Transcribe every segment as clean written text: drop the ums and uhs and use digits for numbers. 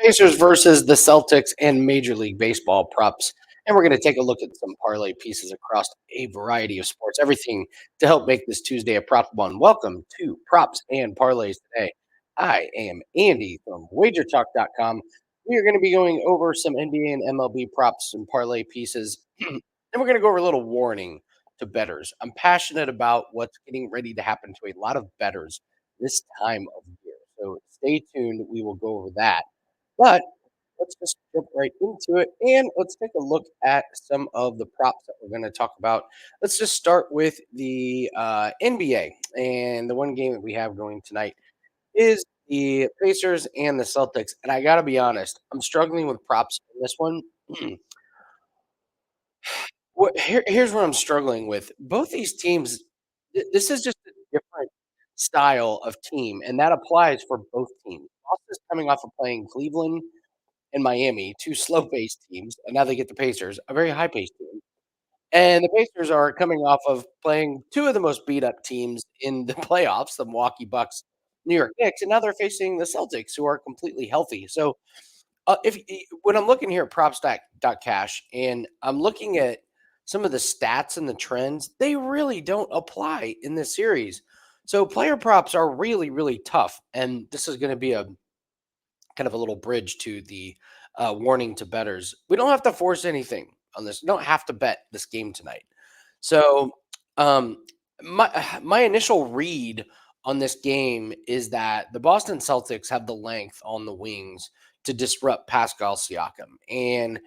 Pacers versus the Celtics and Major League Baseball props. And we're going to take a look at some parlay pieces across a variety of sports, everything to help make this Tuesday a prop one. Welcome to Props and Parlays Today. I am Andy from wagertalk.com. We are going to be going over some NBA and MLB props and parlay pieces. And we're going to go over a little warning to bettors. I'm passionate about what's getting ready to happen to a lot of bettors this time of year. So stay tuned. We will go over that. But let's just jump right into it and let's take a look at some of the props that we're going to talk about. Let's just start with the NBA. And the one game that we have going tonight is the Pacers and the Celtics. And I got to be honest, I'm struggling with props in this one. Here's what I'm struggling with. Both these teams, this is just a different style of team, and that applies for both teams. Boston's coming off of playing Cleveland and Miami, 2 slow-paced teams, and now they get the Pacers, a very high-paced team. And the Pacers are coming off of playing 2 of the most beat-up teams in the playoffs, the Milwaukee Bucks, New York Knicks, and now they're facing the Celtics, who are completely healthy. So, if when I'm looking here at props.cash and I'm looking at some of the stats and the trends, they really don't apply in this series. So, player props are really, really tough, and this is gonna be a kind of a little bridge to the warning to bettors. We don't have to force anything on this. We don't have to bet this game tonight. So, um, my initial read on this game is that the Boston Celtics have the length on the wings to disrupt Pascal Siakam, and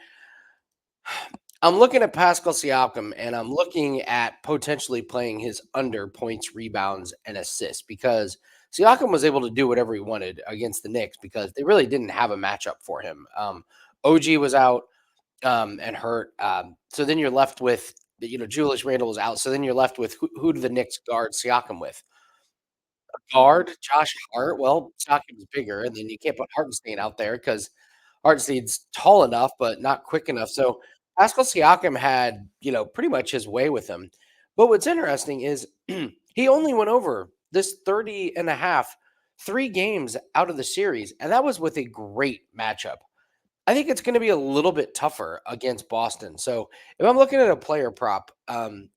I'm looking at Pascal Siakam, and I'm looking at potentially playing his under points, rebounds, and assists because Siakam was able to do whatever he wanted against the Knicks because they really didn't have a matchup for him. OG was out and hurt, so then you're left with Julius Randle was out, so then you're left with who do the Knicks guard Siakam with? Guard Josh Hart. Well, Siakam's bigger, and then you can't put Hartenstein out there because Hartenstein's tall enough, but not quick enough. So Pascal Siakam had, pretty much his way with him. But what's interesting is he only went over this 30 and a half 3 games out of the series, and that was with a great matchup. I think it's going to be a little bit tougher against Boston. So if I'm looking at a player prop,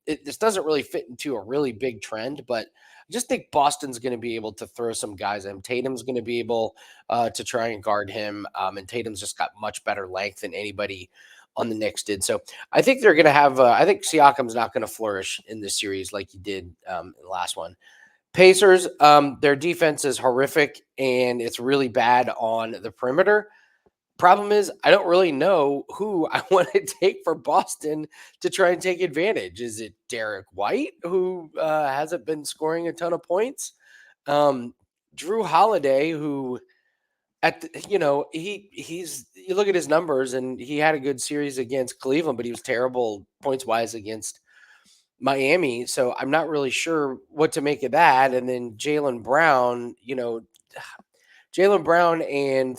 this doesn't really fit into a really big trend, but I just think Boston's going to be able to throw some guys in. Tatum's going to be able to try and guard him, and Tatum's just got much better length than anybody on the Knicks did. So I think they're going to have. I think Siakam's not going to flourish in this series like he did in the last one. Pacers, their defense is horrific and it's really bad on the perimeter. Problem is, I don't really know who I want to take for Boston to try and take advantage. Is it Derek White, who hasn't been scoring a ton of points? Drew Holiday, who he's you look at his numbers and he had a good series against Cleveland, but he was terrible points wise against Miami. So I'm not really sure what to make of that. And then Jalen Brown and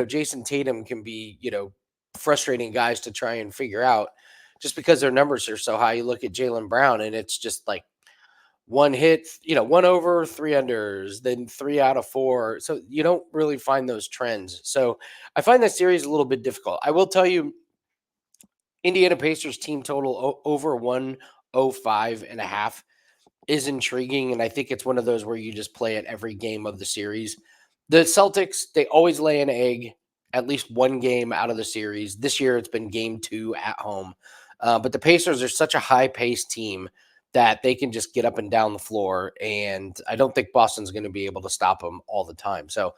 Jason Tatum can be frustrating guys to try and figure out just because their numbers are so high. You look at Jalen Brown and it's just like one hit, one over, 3 unders, then 3 out of 4. So you don't really find those trends. So I find that series a little bit difficult. I will tell you, Indiana Pacers team total over 105.5 is intriguing, and I think it's one of those where you just play it every game of the series. The Celtics, they always lay an egg at least one game out of the series. This year, it's been game 2 at home. But the Pacers are such a high-paced team that they can just get up and down the floor, and I don't think Boston's going to be able to stop them all the time. So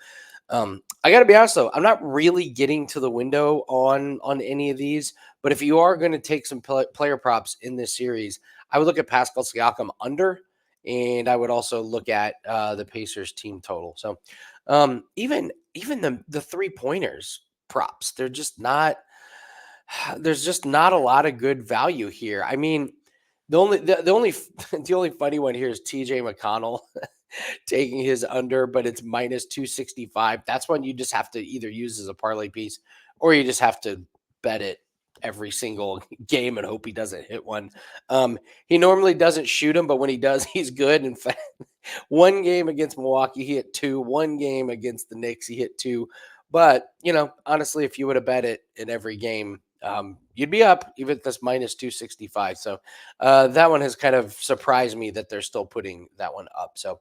I got to be honest, though, I'm not really getting to the window on any of these. But if you are going to take some player props in this series, I would look at Pascal Siakam under, and I would also look at the Pacers team total. So even the 3 pointers props, they're just not. There's just not a lot of good value here. I mean, the only the only funny one here is T.J. McConnell taking his under, but it's minus 265. That's one you just have to either use as a parlay piece or you just have to bet it every single game and hope he doesn't hit one. He normally doesn't shoot him, but when he does, he's good. In fact, one game against Milwaukee, he hit 2. One game against the Knicks, he hit 2. But, honestly, if you would have bet it in every game, you'd be up even at this minus 265. So that one has kind of surprised me that they're still putting that one up. So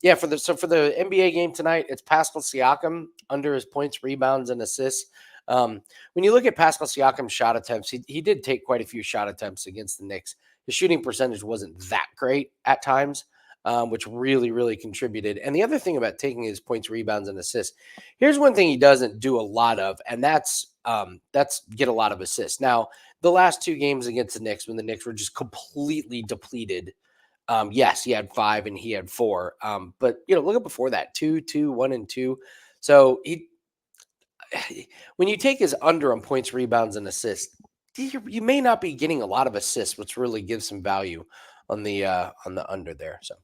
yeah, for the NBA game tonight, it's Pascal Siakam under his points, rebounds, and assists. When you look at Pascal Siakam's shot attempts, he did take quite a few shot attempts against the Knicks. His shooting percentage wasn't that great at times, which really, really contributed. And the other thing about taking his points, rebounds, and assists, here's one thing he doesn't do a lot of, and that's get a lot of assists. Now, the last two games against the Knicks, when the Knicks were just completely depleted, yes, he had five and he had four. But look at before that, 2, 2, 1, and 2. So he when you take his under on points, rebounds, and assists, you may not be getting a lot of assists, which really gives some value on the under there. So,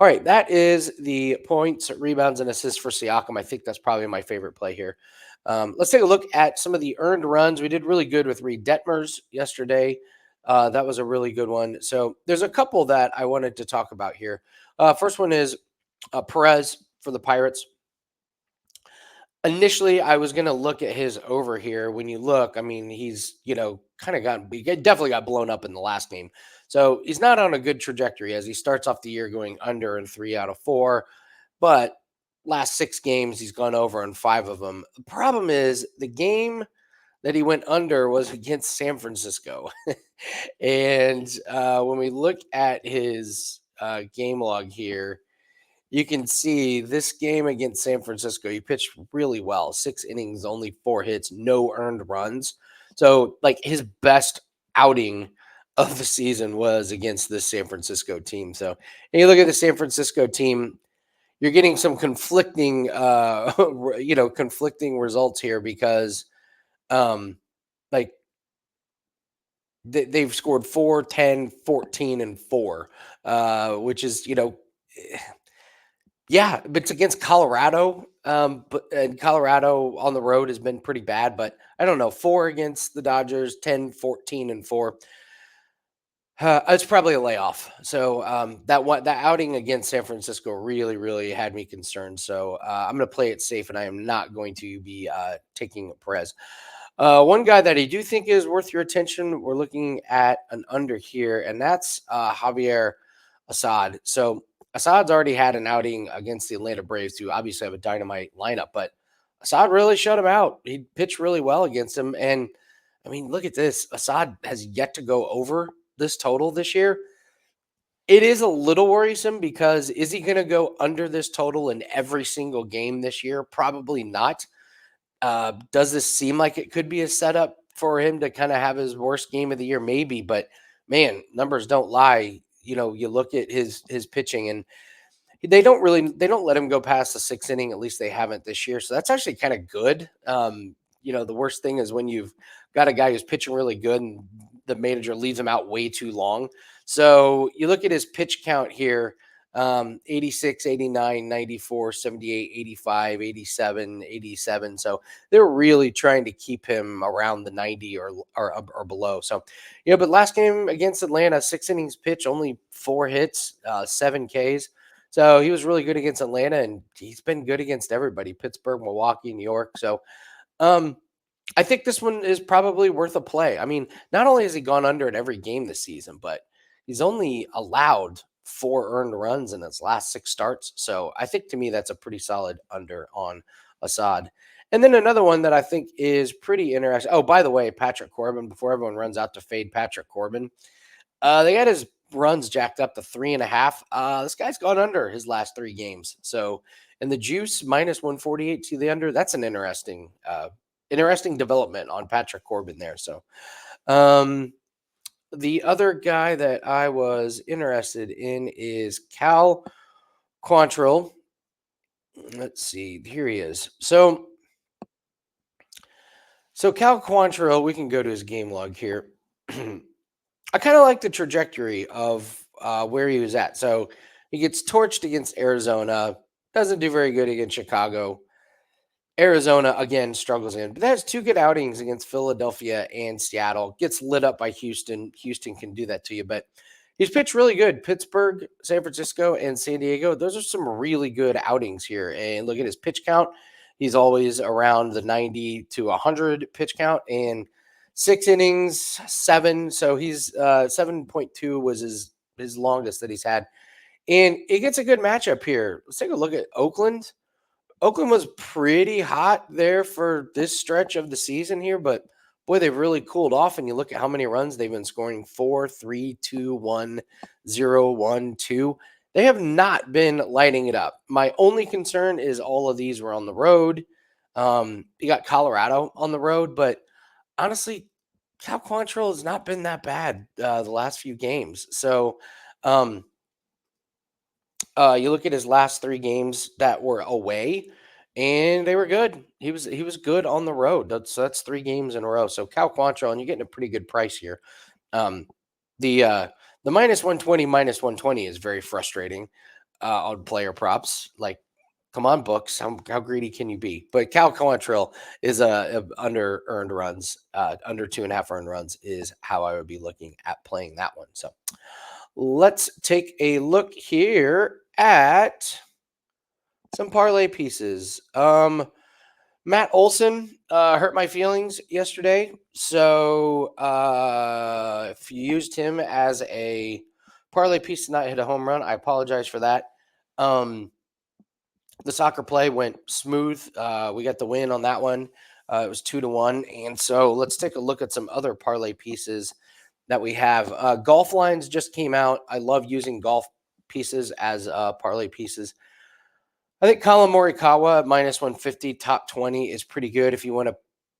all right, that is the points, rebounds, and assists for Siakam. I think that's probably my favorite play here. Let's take a look at some of the earned runs. We did really good with Reed Detmers yesterday. That was a really good one. So there's a couple that I wanted to talk about here. First one is Perez for the Pirates. Initially, I was gonna look at his over here. When you look, I mean, he's kind of definitely got blown up in the last game, so he's not on a good trajectory as he starts off the year going under in 3 out of 4. But last 6 games, he's gone over in 5 of them. The problem is the game that he went under was against San Francisco, and when we look at his game log here, you can see this game against San Francisco, he pitched really well. 6 innings, only 4 hits, no earned runs. So, like, his best outing of the season was against this San Francisco team. So, and you look at the San Francisco team, you're getting some conflicting, conflicting results here because, like, they've scored 4, 10, 14, and 4, which is, yeah, but it's against Colorado. But and Colorado on the road has been pretty bad, but I don't know. 4 against the Dodgers, 10, 14, and 4. It's probably a layoff. So that outing against San Francisco really, really had me concerned. So I'm going to play it safe, and I am not going to be taking Perez. One guy that I do think is worth your attention, we're looking at an under here, and that's Javier Assad. So Assad's already had an outing against the Atlanta Braves, who obviously have a dynamite lineup, but Assad really shut him out. He pitched really well against him. And I mean, look at this. Assad has yet to go over this total this year. It is a little worrisome because is he going to go under this total in every single game this year? Probably not. Does this seem like it could be a setup for him to kind of have his worst game of the year? Maybe, but man, numbers don't lie. You look at his pitching, and they don't let him go past the 6th inning. At least they haven't this year. So that's actually kind of good. The worst thing is when you've got a guy who's pitching really good and the manager leaves him out way too long. So you look at his pitch count here, 86, 89, 94, 78, 85, 87, 87. So they're really trying to keep him around the 90 or below. So, but last game against Atlanta, 6 innings pitch, only 4 hits, 7 Ks. So he was really good against Atlanta, and he's been good against everybody: Pittsburgh, Milwaukee, New York. So um, I think this one is probably worth a play. I mean, not only has he gone under in every game this season, but he's only allowed 4 earned runs in his last 6 starts. So I think to me that's a pretty solid under on Assad. And then another one that I think is pretty interesting. Oh, by the way, Patrick Corbin, before everyone runs out to fade Patrick Corbin, they got his runs jacked up to 3.5. This guy's gone under his last 3 games. So, and the juice minus 148 to the under. That's an interesting development on Patrick Corbin there. So, the other guy that I was interested in is Cal Quantrill. Let's see, here he is. So Cal Quantrill, we can go to his game log here. I kind of like the trajectory of where he was at. So he gets torched against Arizona, doesn't do very good against Chicago. Arizona again struggles in, but has 2 good outings against Philadelphia and Seattle. Gets lit up by Houston. Houston can do that to you, but he's pitched really good. Pittsburgh, San Francisco, and San Diego. Those are some really good outings here. And look at his pitch count. He's always around the 90 to 100 pitch count and 6 innings, seven. So he's 7.2 was his longest that he's had. And it gets a good matchup here. Let's take a look at Oakland. Oakland was pretty hot there for this stretch of the season here, but boy, they've really cooled off. And you look at how many runs they've been scoring: 4, 3, 2, 1, 0, 1, 2. They have not been lighting it up. My only concern is all of these were on the road. You got Colorado on the road, but honestly, Cal Quantrill has not been that bad the last few games. So, um, you look at his last 3 games that were away, and they were good. He was good on the road. That's 3 games in a row. So Cal Quantrill, and you're getting a pretty good price here. Um, the uh, the minus 120 is very frustrating on player props. Like, come on, books. How greedy can you be? But Cal Quantrill is under earned runs, under 2.5 earned runs is how I would be looking at playing that one. So let's take a look here at some parlay pieces. Matt Olson hurt my feelings yesterday. So if you used him as a parlay piece to not hit a home run, I apologize for that. The soccer play went smooth. We got the win on that one. It was 2-1. And so let's take a look at some other parlay pieces that we have. Golf lines just came out. I love using golf pieces as parlay pieces. I think Colin Morikawa at minus 150, top 20 is pretty good. If you want to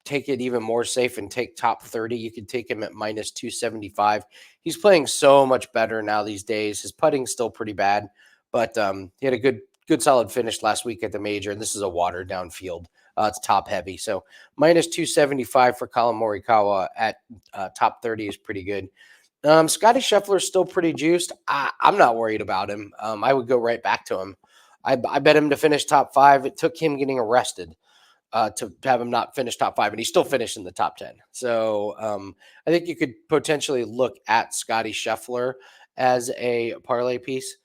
take it even more safe and take top 30, you could take him at minus 275. He's playing so much better now these days. His putting's still pretty bad, but he had a good solid finish last week at the major, and this is a watered down field. It's top heavy. So minus 275 for Colin Morikawa at top 30 is pretty good. Scotty Scheffler is still pretty juiced. I'm not worried about him. I would go right back to him. I bet him to finish top 5. It took him getting arrested to have him not finish top 5, and he still finished in the top 10. So I think you could potentially look at Scotty Scheffler as a parlay piece.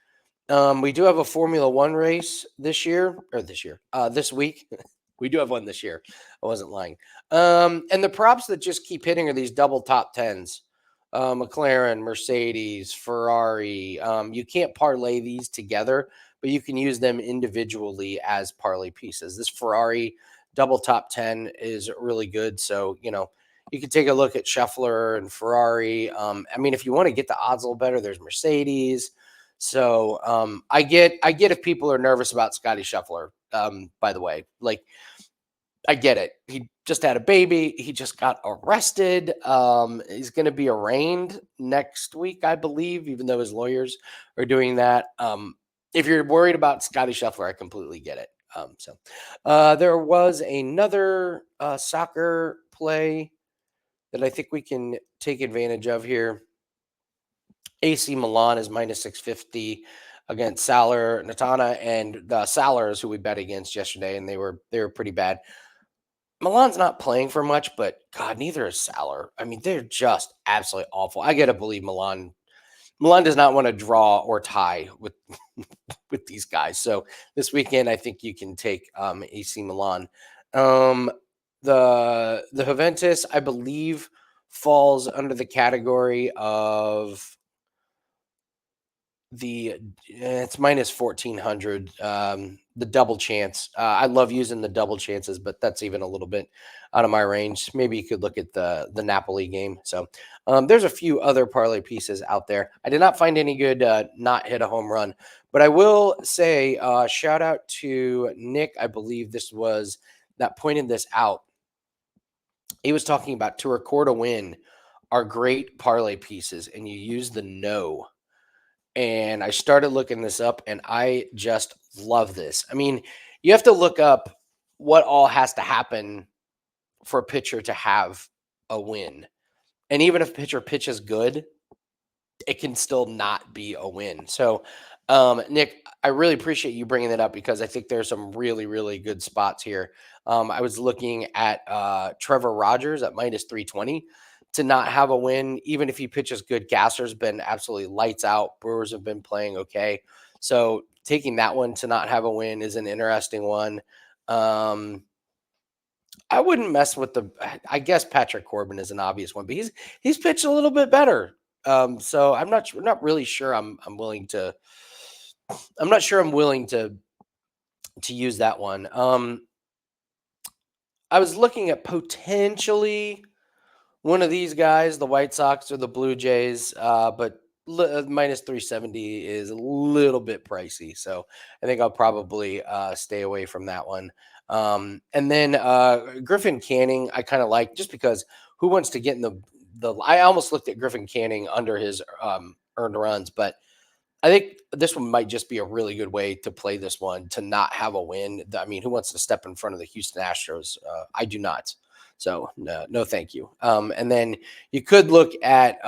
We do have a Formula One race this week. We do have one this year. I wasn't lying. And the props that just keep hitting are these double top 10s. McLaren, Mercedes, Ferrari. You can't parlay these together, but you can use them individually as parlay pieces. This Ferrari double top 10 is really good. So, you can take a look at Scheffler and Ferrari. If you want to get the odds a little better, there's Mercedes. So I get if people are nervous about Scotty Scheffler, by the way. Like, I get it. He just had a baby. He just got arrested. He's going to be arraigned next week, I believe, even though his lawyers are doing that. If you're worried about Scotty Scheffler, I completely get it. There was another soccer play that I think we can take advantage of here. AC Milan is minus 650 against Salernitana, and the Salers, who we bet against yesterday, and they were pretty bad. Milan's not playing for much, but God, neither is Saler. They're just absolutely awful. I gotta believe Milan does not want to draw or tie with with these guys. So this weekend, I think you can take AC Milan. The Juventus, I believe, falls under the category of it's minus 1400. The double chance. I love using the double chances, but that's even a little bit out of my range. Maybe you could look at the Napoli game. So there's a few other parlay pieces out there. I did not find any good not hit a home run, but I will say shout out to Nick. I believe this was that pointed this out. He was talking about to record a win are great parlay pieces, and you use the no. And I started looking this up, and I just love this. You have to look up what all has to happen for a pitcher to have a win. And even if a pitcher pitches good, it can still not be a win. So, Nick, I really appreciate you bringing that up because I think there's some really, really good spots here. I was looking at Trevor Rogers at minus 320 to not have a win, even if he pitches good. Gasser's been absolutely lights out. Brewers have been playing okay. So taking that one to not have a win is an interesting one. Um, I wouldn't mess with the. I guess Patrick Corbin is an obvious one, but he's pitched a little bit better. So not really sure. I'm willing to. I'm not sure I'm willing to use that one. I was looking at potentially one of these guys, the White Sox or the Blue Jays, but minus 370 is a little bit pricey. So I think I'll probably stay away from that one. And then Griffin Canning, I kind of like just because who wants to get in I almost looked at Griffin Canning under his earned runs, but I think this one might just be a really good way to play this one to not have a win. I mean, who wants to step in front of the Houston Astros? I do not. So no, thank you. And then you could look at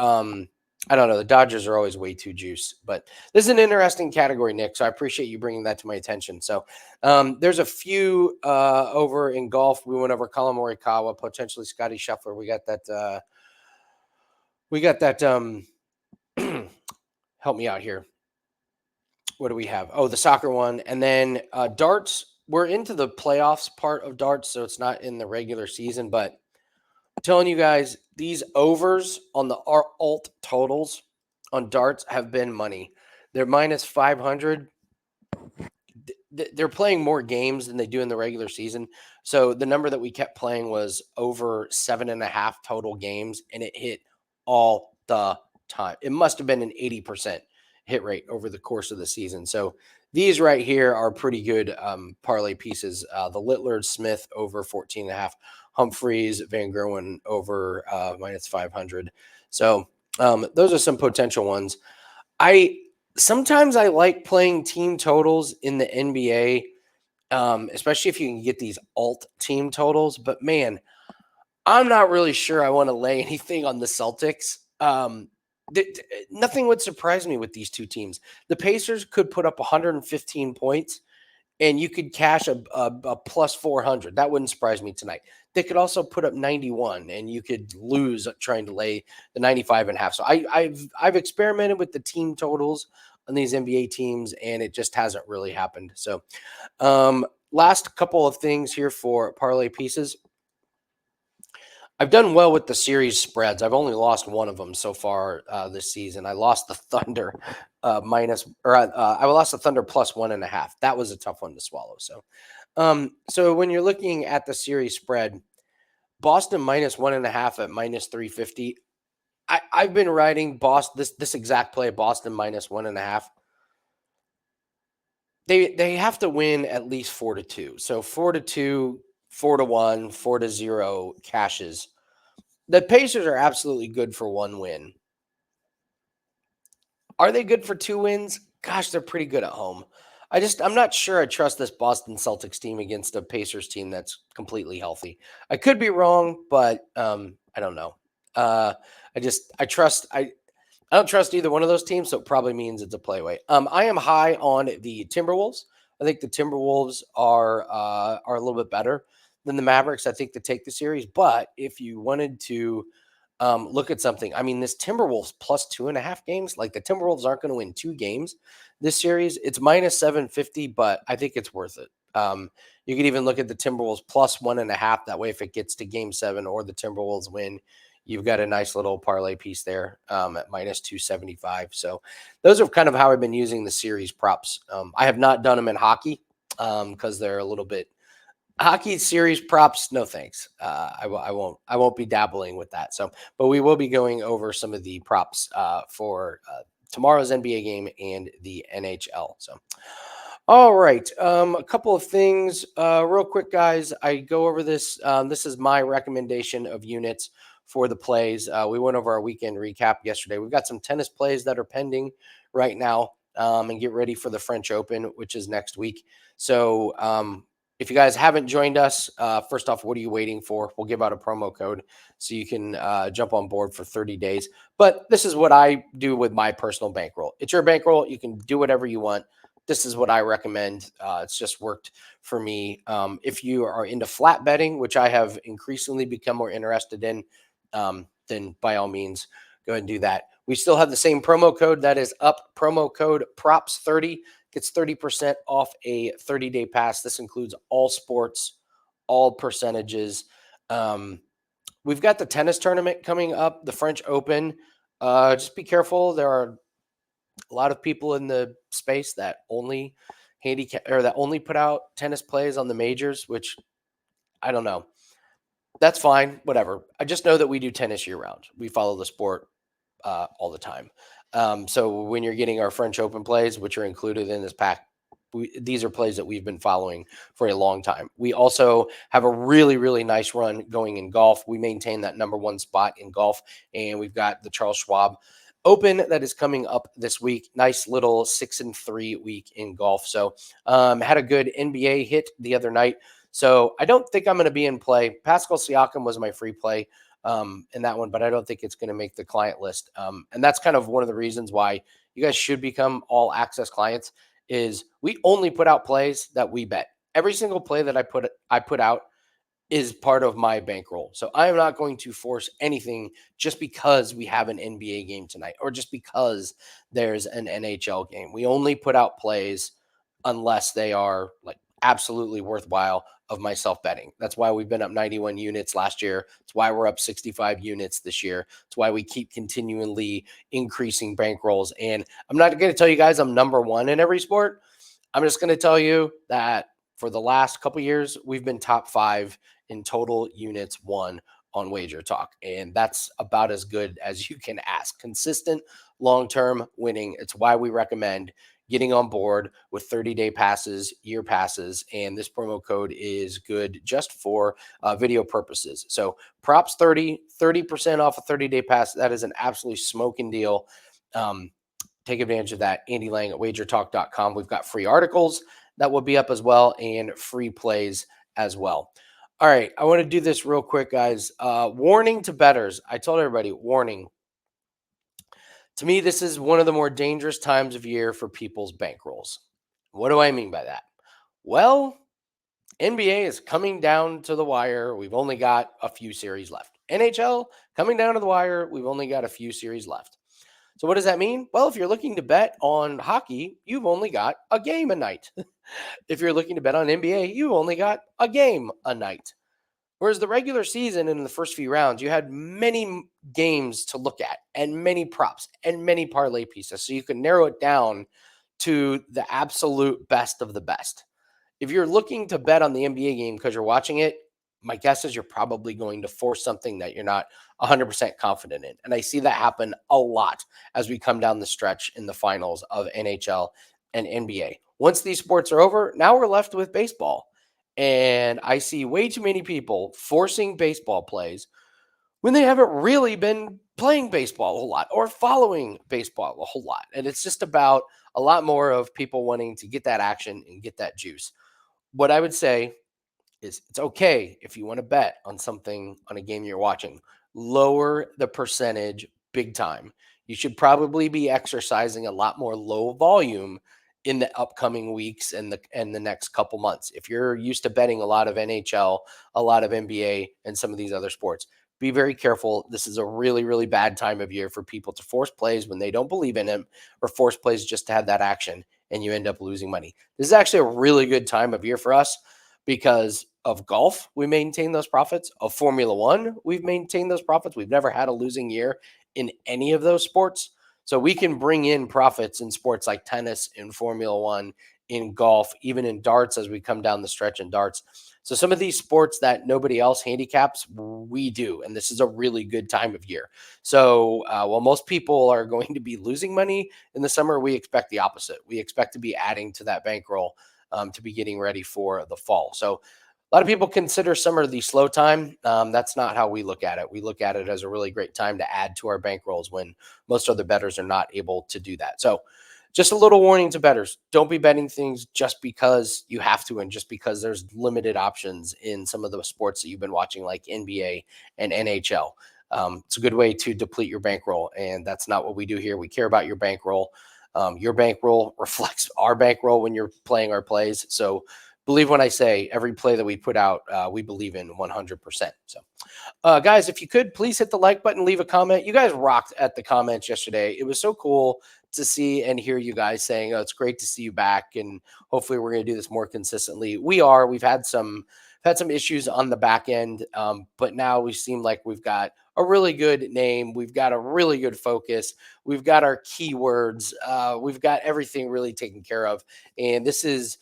I don't know. The Dodgers are always way too juiced, but this is an interesting category, Nick. So I appreciate you bringing that to my attention. So there's a few over in golf. We went over Colin Morikawa, potentially Scotty Scheffler. We got that. We got that. Help me out here. What do we have? Oh, the soccer one. And then darts. We're into the playoffs part of darts, so it's not in the regular season. But I'm telling you guys, these overs on the alt totals on darts have been money. They're minus 500. They're playing more games than they do in the regular season. So the number that we kept playing was over 7.5 total games, and it hit all the time. It must have been an 80% hit rate over the course of the season. So these right here are pretty good parlay pieces. The Littler Smith over 14.5, Humphreys, Van Gerwen over minus 500. So those are some potential ones. I sometimes I like playing team totals in the NBA, especially if you can get these alt team totals. But man, I'm not really sure I want to lay anything on the Celtics. Nothing would surprise me with these two teams. The Pacers could put up 115 points, and you could cash a plus 400. That wouldn't surprise me tonight. They could also put up 91, and you could lose trying to lay the 95.5. So I've experimented with the team totals on these NBA teams, and it just hasn't really happened. So last couple of things here for parlay pieces. I've done well with the series spreads. I've only lost one of them so far this season. I lost the Thunder I lost the Thunder plus 1.5. That was a tough one to swallow. So when you're looking at the series spread, Boston minus 1.5 at minus 350. I've been riding Boston this exact play, Boston minus 1.5. They have to win at least 4-2. So 4-2, 4-1, 4-0 cashes. The Pacers are absolutely good for one win. Are they good for two wins? Gosh, they're pretty good at home. I'm not sure I trust this Boston Celtics team against a Pacers team that's completely healthy. I could be wrong, but I don't know. I don't trust either one of those teams, so it probably means it's a play away. I am high on the Timberwolves. I think the Timberwolves are a little bit better than the Mavericks. I think to take the series, but if you wanted to look at something, I mean, this Timberwolves plus 2.5 games, like the Timberwolves aren't going to win 2 games this series. It's minus 750, but I think it's worth it. You could even look at the Timberwolves plus 1.5. That way, if it gets to game 7 or the Timberwolves win, you've got a nice little parlay piece there at minus 275. So those are kind of how I've been using the series props. I have not done them in hockey because they're a little bit hockey series props. No thanks. I won't be dabbling with that. So, but we will be going over some of the props for tomorrow's NBA game and the NHL. So. All right. A couple of things real quick, guys. I go over this. This is my recommendation of units for the plays. We went over our weekend recap yesterday. We've got some tennis plays that are pending right now and get ready for the French Open, which is next week. So if you guys haven't joined us, first off, what are you waiting for? We'll give out a promo code so you can jump on board for 30 days. But this is what I do with my personal bankroll. It's your bankroll. You can do whatever you want. This is what I recommend. It's just worked for me. If you are into flat betting, which I have increasingly become more interested in, then by all means, go ahead and do that. We still have the same promo code that is up, promo code PROPS30 gets 30% off a 30-day pass. This includes all sports, all percentages. Um, we've got the tennis tournament coming up, the French Open. Just be careful. There are a lot of people in the space that only handicap or that only put out tennis plays on the majors, which I don't know. That's fine, whatever. I just know that we do tennis year round. We follow the sport all the time. So when you're getting our French Open plays, which are included in this pack, these are plays that we've been following for a long time. We also have a really, really nice run going in golf. We maintain that number one spot in golf, and we've got the Charles Schwab Open that is coming up this week. Nice little 6-3 week in golf. So had a good NBA hit the other night. So I don't think I'm going to be in play. Pascal Siakam was my free play in that one, but I don't think it's going to make the client list. And that's kind of one of the reasons why you guys should become all access clients is we only put out plays that we bet. Every single play that I put out is part of my bankroll. So I am not going to force anything just because we have an NBA game tonight or just because there's an NHL game. We only put out plays unless they are like absolutely worthwhile of myself betting. That's why we've been up 91 units last year. It's why we're up 65 units this year. It's why we keep continually increasing bankrolls. And I'm not going to tell you guys I'm number one in every sport. I'm just going to tell you that for the last couple years, we've been top 5 in total units won on Wager Talk. And that's about as good as you can ask. Consistent, long-term winning. It's why we recommend getting on board with 30-day passes, year passes, and this promo code is good just for video purposes. So props 30% off a 30-day pass. That is an absolutely smoking deal. Take advantage of that. Andy Lang at wagertalk.com. We've got free articles that will be up as well and free plays as well. All right, I want to do this real quick, guys. Warning to bettors. I told everybody, warning. To me, this is one of the more dangerous times of year for people's bankrolls. What do I mean by that? Well, NBA is coming down to the wire. We've only got a few series left. NHL coming down to the wire. We've only got a few series left. So what does that mean? Well, if you're looking to bet on hockey, you've only got a game a night. If you're looking to bet on NBA, you've only got a game a night. Whereas the regular season in the first few rounds, you had many games to look at and many props and many parlay pieces. So you can narrow it down to the absolute best of the best. If you're looking to bet on the NBA game because you're watching it, my guess is you're probably going to force something that you're not 100% confident in. And I see that happen a lot as we come down the stretch in the finals of NHL and NBA. Once these sports are over, now we're left with baseball. And I see way too many people forcing baseball plays when they haven't really been playing baseball a whole lot or following baseball a whole lot. And it's just about a lot more of people wanting to get that action and get that juice. What I would say is it's okay if you want to bet on something on a game you're watching. Lower the percentage big time. You should probably be exercising a lot more low volume in the upcoming weeks and the next couple months. If you're used to betting a lot of NHL, a lot of NBA, and some of these other sports, be very careful. This is a really, really bad time of year for people to force plays when they don't believe in them or force plays just to have that action and you end up losing money. This is actually a really good time of year for us because of golf, we maintain those profits. Of Formula One, we've maintained those profits. We've never had a losing year in any of those sports. So we can bring in profits in sports like tennis, in Formula One, in golf, even in darts as we come down the stretch in darts. So some of these sports that nobody else handicaps, we do. And this is a really good time of year. So while most people are going to be losing money in the summer, we expect the opposite. We expect to be adding to that bankroll to be getting ready for the fall. So a lot of people consider summer the slow time. That's not how we look at it. We look at it as a really great time to add to our bankrolls when most other bettors are not able to do that. So just a little warning to bettors. Don't be betting things just because you have to and just because there's limited options in some of the sports that you've been watching like NBA and NHL. It's a good way to deplete your bankroll, and that's not what we do here. We care about your bankroll. Your bankroll reflects our bankroll when you're playing our plays. So believe when I say every play that we put out, we believe in 100%. So, guys, if you could please hit the like button, leave a comment. You guys rocked at the comments yesterday. It was so cool to see and hear you guys saying, "Oh, it's great to see you back," and hopefully we're going to do this more consistently. We are. We've had some issues on the back end, but now we seem like we've got a really good name. We've got a really good focus. We've got our keywords. We've got everything really taken care of, and this is.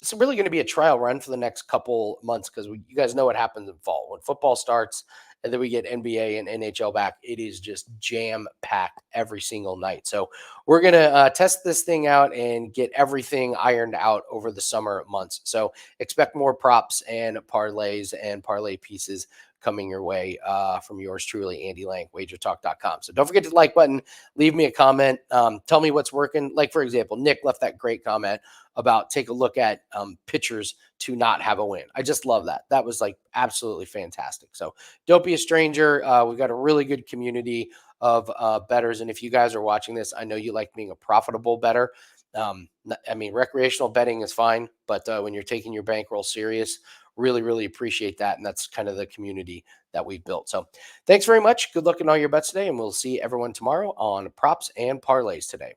It's really going to be a trial run for the next couple months because you guys know what happens in fall when football starts and then we get NBA and NHL back. It is just jam packed every single night. So we're going to test this thing out and get everything ironed out over the summer months. So expect more props and parlays and parlay pieces coming your way from yours truly, Andy Lang, wagertalk.com. So don't forget to like button, leave me a comment, tell me what's working. Like, for example, Nick left that great comment about take a look at pitchers to not have a win. I just love that. That was like absolutely fantastic. So don't be a stranger. We've got a really good community of bettors. And if you guys are watching this, I know you like being a profitable bettor. I mean, recreational betting is fine, but when you're taking your bankroll serious, really, really appreciate that. And that's kind of the community that we've built. So thanks very much. Good luck in all your bets today. And we'll see everyone tomorrow on Props and Parlays Today.